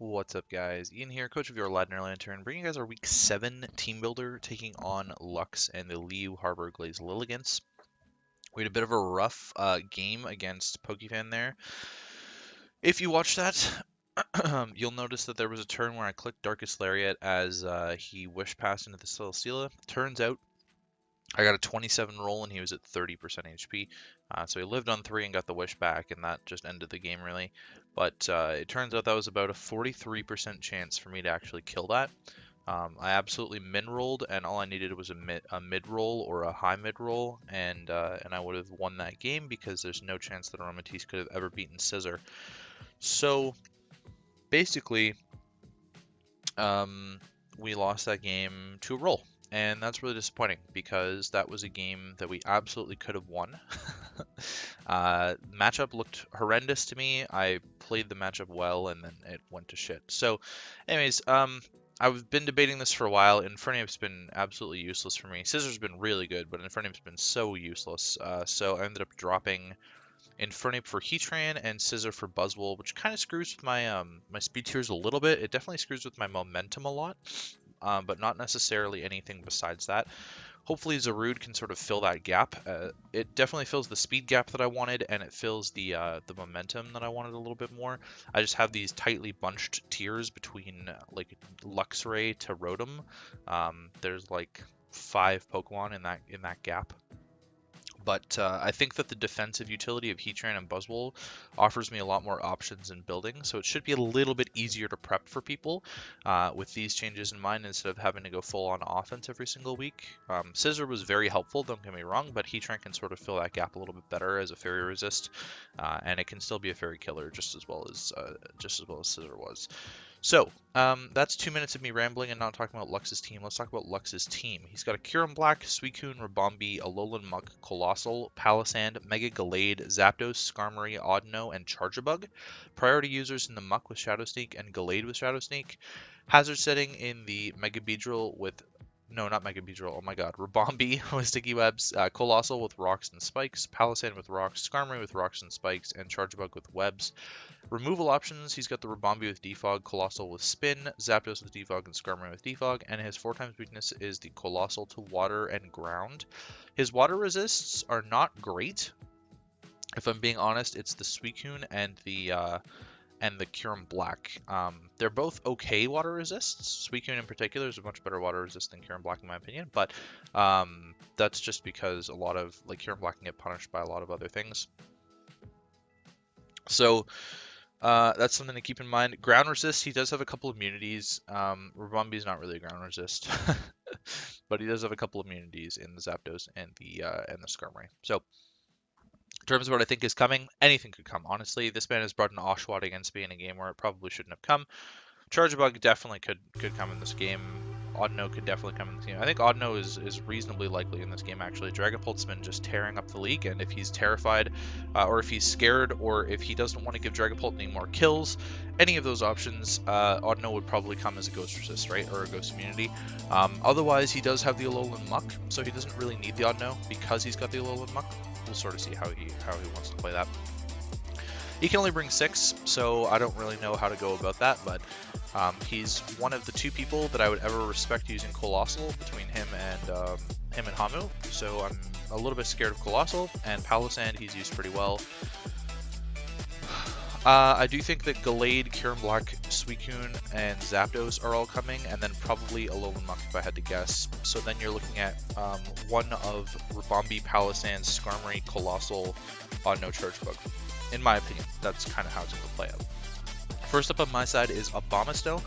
What's up, guys? Ian here, coach of your Ladner Lanturn, bringing you guys our Week 7 Team Builder, taking on Lux and the Liyue Harbor Glaze Lilligants. We had a bit of a rough game against Pokefan there. If you watch that, you'll notice that there was a turn where I clicked Darkest Lariat as he wish passed into the Celesteela. Turns out I got a 27 roll and he was at 30% HP. So he lived on 3 and got the wish back, and that just ended the game really. But it turns out that was about a 43% chance for me to actually kill that. I absolutely min-rolled, and all I needed was a mid-roll or a high mid-roll, and I would have won that game because there's no chance that Aromatisse could have ever beaten Scissor. So basically, we lost that game to a roll. And that's really disappointing because that was a game that we absolutely could have won. Matchup looked horrendous to me. I played the matchup well and then it went to shit. So anyways, I've been debating this for a while. Infernape's been absolutely useless for me. Scissor's been really good, but Infernape's been so useless. So I ended up dropping Infernape for Heatran and Scissor for Buzzwole, which kind of screws with my my speed tiers a little bit. It definitely screws with my momentum a lot. But not necessarily anything besides that. Hopefully Zarude can sort of fill that gap. It definitely fills the speed gap that I wanted, and it fills the momentum that I wanted a little bit more. I just have these tightly bunched tiers between like Luxray to Rotom. There's like 5 Pokemon in that gap. But I think that the defensive utility of Heatran and Buzzwole offers me a lot more options in building, so it should be a little bit easier to prep for people with these changes in mind instead of having to go full on offense every single week. Scissor was very helpful, don't get me wrong, but Heatran can sort of fill that gap a little bit better as a fairy resist, and it can still be a fairy killer just as well as Scissor was. So, that's 2 minutes of me rambling and not talking about Lux's team. Let's talk about Lux's team. He's got a Kyurem Black, Suicune, Ribombee, Alolan Muck, Colossal, Palisand, Mega Gallade, Zapdos, Skarmory, Audino, and Charjabug. Priority users in the Muck with Shadow Sneak and Gallade with Shadow Sneak. Hazard setting in the Mega Beedrill with... No, not Mega Beedrill. Oh my god. Ribombee with Sticky Webs, Colossal with Rocks and Spikes, Palisand with Rocks, Skarmory with Rocks and Spikes, and Charjabug with Webs. Removal options, he's got the Ribombee with Defog, Colossal with Spin, Zapdos with Defog, and Skarmory with Defog, and his 4x weakness is the Colossal to Water and Ground. His water resists are not great. If I'm being honest, it's the Suicune and the Kyurem Black. They're both okay water resists. Suicune in particular is a much better water resist than Kyurem Black in my opinion, but that's just because a lot of Kyurem Black can get punished by a lot of other things. So that's something to keep in mind. Ground resist, he does have a couple of immunities. Ribombee is not really a ground resist, but he does have a couple of immunities in the Zapdos and the Skarmory. So in terms of what I think is coming, anything could come. Honestly, this man has brought an Oshawott against me in a game where it probably shouldn't have come. Charjabug definitely could come in this game. Audino could definitely come in this game. I think Audino is reasonably likely in this game, actually. Dragapult's been just tearing up the league, and if he's terrified, or if he's scared, or if he doesn't want to give Dragapult any more kills, any of those options, Audino would probably come as a Ghost Resist, right? Or a Ghost Immunity. Otherwise, he does have the Alolan Muck, so he doesn't really need the Audino because he's got the Alolan Muck. We'll sort of see how he wants to play that. He can only bring 6, so I don't really know how to go about that, but he's one of the 2 people that I would ever respect using Colossal between him and Hamu, so I'm a little bit scared of Colossal, and Palisand he's used pretty well. I do think that Gallade, Kyurem Black, Suicune, and Zapdos are all coming, and then probably Alolan Muck if I had to guess. So then you're looking at one of Ribombee, Palisand, Skarmory, Colossal, no Charjabug. In my opinion, that's kind of how it's going to play out. First up on my side is Abomasnow.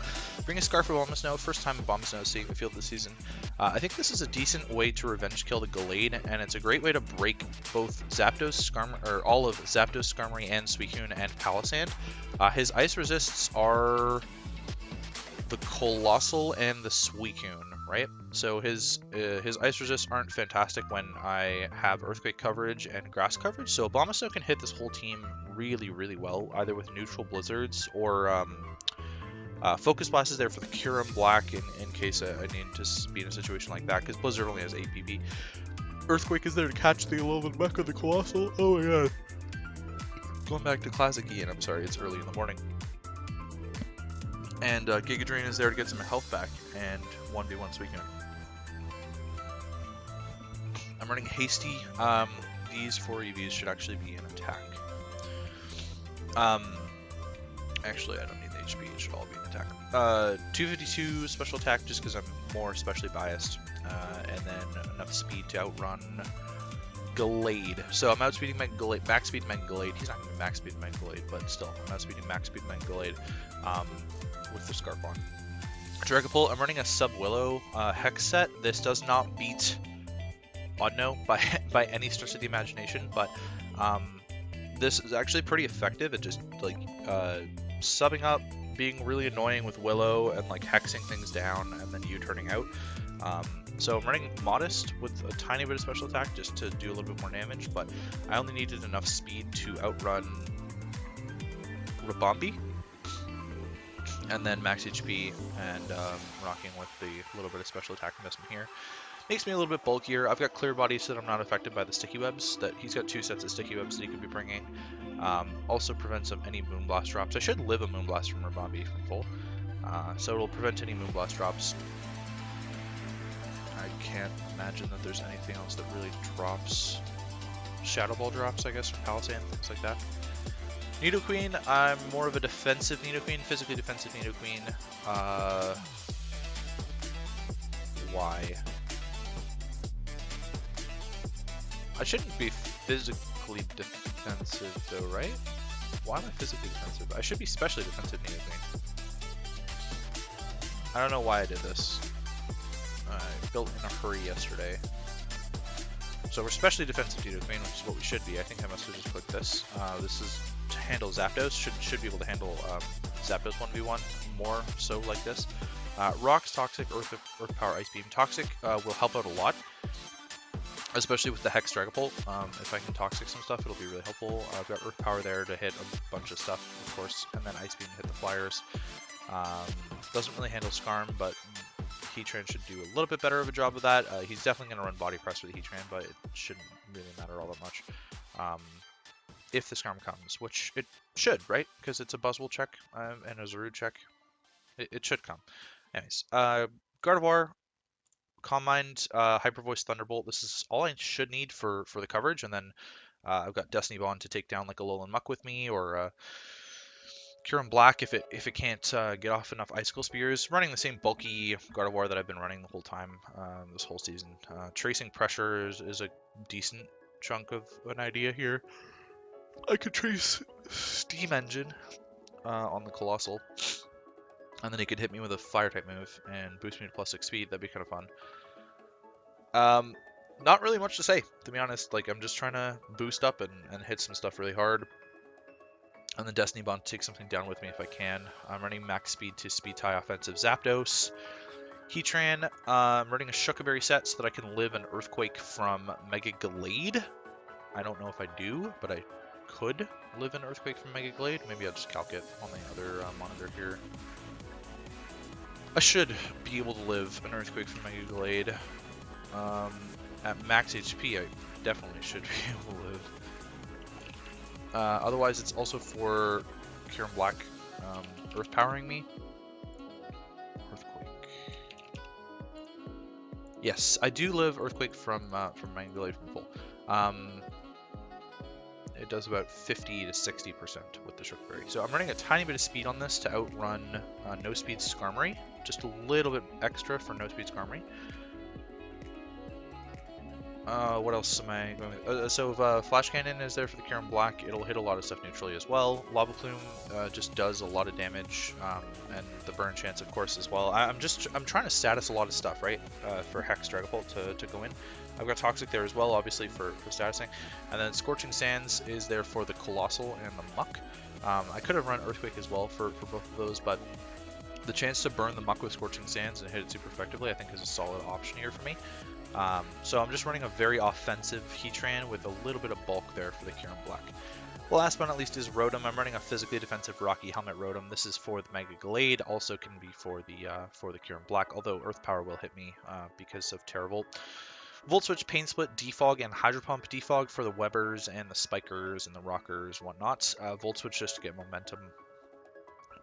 Bring a Scarf of Abomasnow. First time Abomasnow is seeing the field this season. I think this is a decent way to revenge kill the Gallade, and it's a great way to break both Zapdos, Skarmory, or all of Zapdos, Skarmory, and Suicune and Palisand. His ice resists are the Colossal and the Suicune, right? So his ice resists aren't fantastic when I have Earthquake coverage and Grass coverage, so Abomasnow can hit this whole team really, really well, either with neutral Blizzards or Focus Blast is there for the Kyurem Black in case I need to be in a situation like that, because Blizzard only has 8 PP. Earthquake is there to catch the Alolan Muck of the Colossal. Oh my god. Going back to Classic Ian, I'm sorry, it's early in the morning. And Giga Drain is there to get some health back and 1v1 Sweet Gun. I'm running Hasty. These 4 EVs should actually be an attack. Actually, I don't need the HP. It should all be an attack. 252 special attack just because I'm more specially biased. And then enough speed to outrun Glade. So I'm outspeeding Mega Glade, max speed Mega Glade. He's not going to max speed Mega Glade, but still, I'm outspeeding max speed Mega Glade with the Scarf on. Dragapult, I'm running a Sub Willow Hex set. This does not beat Audino by any stretch of the imagination, but this is actually pretty effective at just like subbing up, being really annoying with Willow and like hexing things down and then you turning out. So I'm running Modest with a tiny bit of special attack just to do a little bit more damage, but I only needed enough speed to outrun Rabombi and then max HP and rocking with the little bit of special attack investment here. Makes me a little bit bulkier. I've got clear body so that I'm not affected by the sticky webs. That he's got 2 sets of sticky webs that he could be bringing. Also prevents any Moonblast drops. I should live a Moonblast from Rabombi from full. So it'll prevent any Moonblast drops. I can't imagine that there's anything else that really drops. Shadow Ball drops, I guess, from Palisade and things like that. Nidoqueen, I'm more of a defensive Nidoqueen, physically defensive Nidoqueen. Why? I shouldn't be physically defensive though, right? Why am I physically defensive? I should be specially defensive Nidoqueen. I don't know why I did this. I built in a hurry yesterday. So we're specially defensive Nidoqueen, which is what we should be. I think I must have just clicked this. This is to handle Zapdos. Should be able to handle Zapdos 1v1 more so like this. Rocks, Toxic, Earth Power, Ice Beam. Toxic will help out a lot, especially with the Hex Dragapult. If I can Toxic some stuff, it'll be really helpful. I've got Earth Power there to hit a bunch of stuff, of course, and then Ice Beam to hit the flyers. Doesn't really handle Skarm, but Heatran should do a little bit better of a job of that. He's definitely going to run Body Press with the Heatran, but it shouldn't really matter all that much. If the Skarm comes, which it should, right? Because it's a Buzzwole check and a Zarude check. It should come. Anyways, Gardevoir, Calm Mind, Hyper Voice, Thunderbolt. This is all I should need for the coverage, and then I've got Destiny Bond to take down like a Alolan Muck with me, or Kyurem Black if it can't get off enough Icicle Spears. Running the same bulky Gardevoir that I've been running the whole time this whole season. Tracing Pressure is a decent chunk of an idea here. I could trace Steam Engine on the Colossal, and then he could hit me with a Fire type move and boost me to +6 speed. That'd be kind of fun. Not really much to say, to be honest. Like, I'm just trying to boost up and hit some stuff really hard. And then Destiny Bond to take something down with me if I can. I'm running max speed to speed tie offensive Zapdos. Heatran, I'm running a Shuckleberry set so that I can live an Earthquake from Mega Glade. I don't know if I do, but I could live an Earthquake from Mega Glade. Maybe I'll just calc it on the other monitor here. I should be able to live an Earthquake from Mega Glade. At max HP, I definitely should be able to live. Otherwise, it's also for Kyurem Black Earth Powering me. Earthquake. Yes, I do live Earthquake from Mega Glade from full. It does about 50 to 60% with the Shuckleberry. So I'm running a tiny bit of speed on this to outrun No Speed Skarmory. Just a little bit extra for No Speed Skarmory. What else am I going with? So Flash Cannon is there for the Kyurem Black. It'll hit a lot of stuff neutrally as well. Lava Plume just does a lot of damage, and the burn chance, of course, as well. I'm trying to status a lot of stuff, right? For Hex Dragapult to go in. I've got Toxic there as well, obviously for statusing, and then Scorching Sands is there for the Colossal and the Muck. I could have run Earthquake as well for both of those, but the chance to burn the Muck with Scorching Sands and hit it super effectively, I think, is a solid option here for me. So I'm just running a very offensive Heatran with a little bit of bulk there for the Kyurem Black. Last but not least is Rotom. I'm running a physically defensive Rocky Helmet Rotom. This is for the Mega Glade, also can be for the Kyurem Black, although Earth Power will hit me because of Terravolt. Volt Switch, Pain Split, Defog, and Hydro Pump. Defog for the Webbers and the Spikers and the Rockers, whatnot. Volt Switch just to get momentum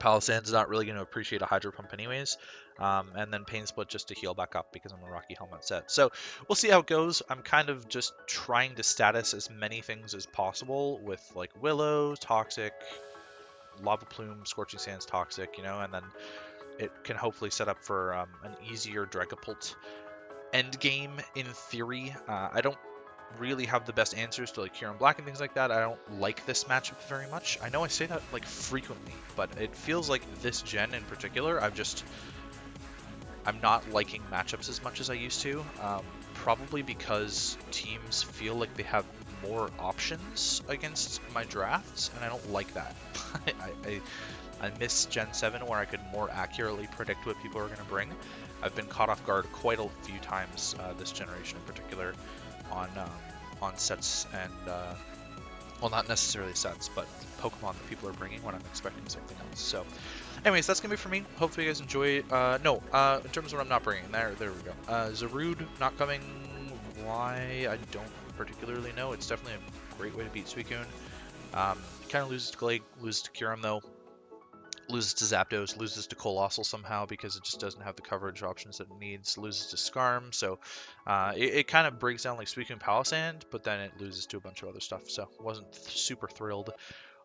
Palisand's not really going to appreciate a Hydro Pump anyways. And then Pain Split just to heal back up because I'm a Rocky Helmet set. So we'll see how it goes. I'm kind of just trying to status as many things as possible with like Willow, Toxic, Lava Plume, Scorching Sands, Toxic, you know, and then it can hopefully set up for an easier Dragapult end game in theory. I don't really have the best answers to like Huron Black and things like that. I don't like this matchup very much. I know I say that like frequently, but it feels like this gen in particular, I'm not liking matchups as much as I used to. Probably because teams feel like they have more options against my drafts, and I don't like that. I miss Gen 7 where I could more accurately predict what people are going to bring. I've been caught off guard quite a few times this generation in particular on sets and, well, not necessarily sets, but Pokemon that people are bringing when I'm expecting something else. So anyways, that's going to be for me. Hopefully you guys enjoy it. In terms of what I'm not bringing, there we go. Zarude not coming. Why? I don't particularly know. It's definitely a great way to beat Suicune. Kind of loses to Glague, loses to Kyurem though. Loses to Zapdos, loses to Colossal somehow because it just doesn't have the coverage options that it needs, loses to Skarm, so it kind of breaks down like Suicune Palisand, but then it loses to a bunch of other stuff, so wasn't super thrilled.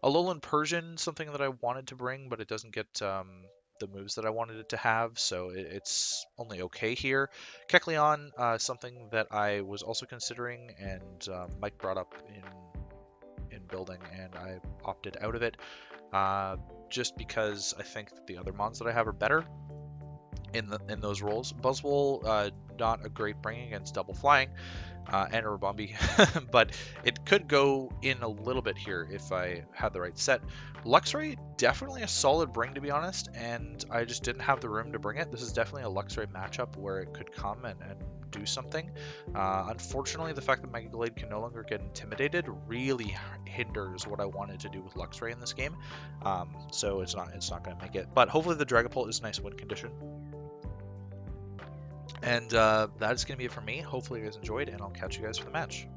Alolan Persian, something that I wanted to bring, but it doesn't get the moves that I wanted it to have, so it's only okay here. Kecleon, something that I was also considering, and Mike brought up in building, and I opted out of it. Just because I think that the other mons that I have are better in those roles. Buzzwole, not a great bring against double flying, and a Rabombi, but it could go in a little bit here if I had the right set. Luxray, definitely a solid bring to be honest, and I just didn't have the room to bring it. This is definitely a Luxray matchup where it could come and do something. Unfortunately, the fact that Mega Glade can no longer get intimidated really hinders what I wanted to do with Luxray in this game. So it's not going to make it. But hopefully the Dragapult is a nice win condition. And that is going to be it for me. Hopefully you guys enjoyed, and I'll catch you guys for the match.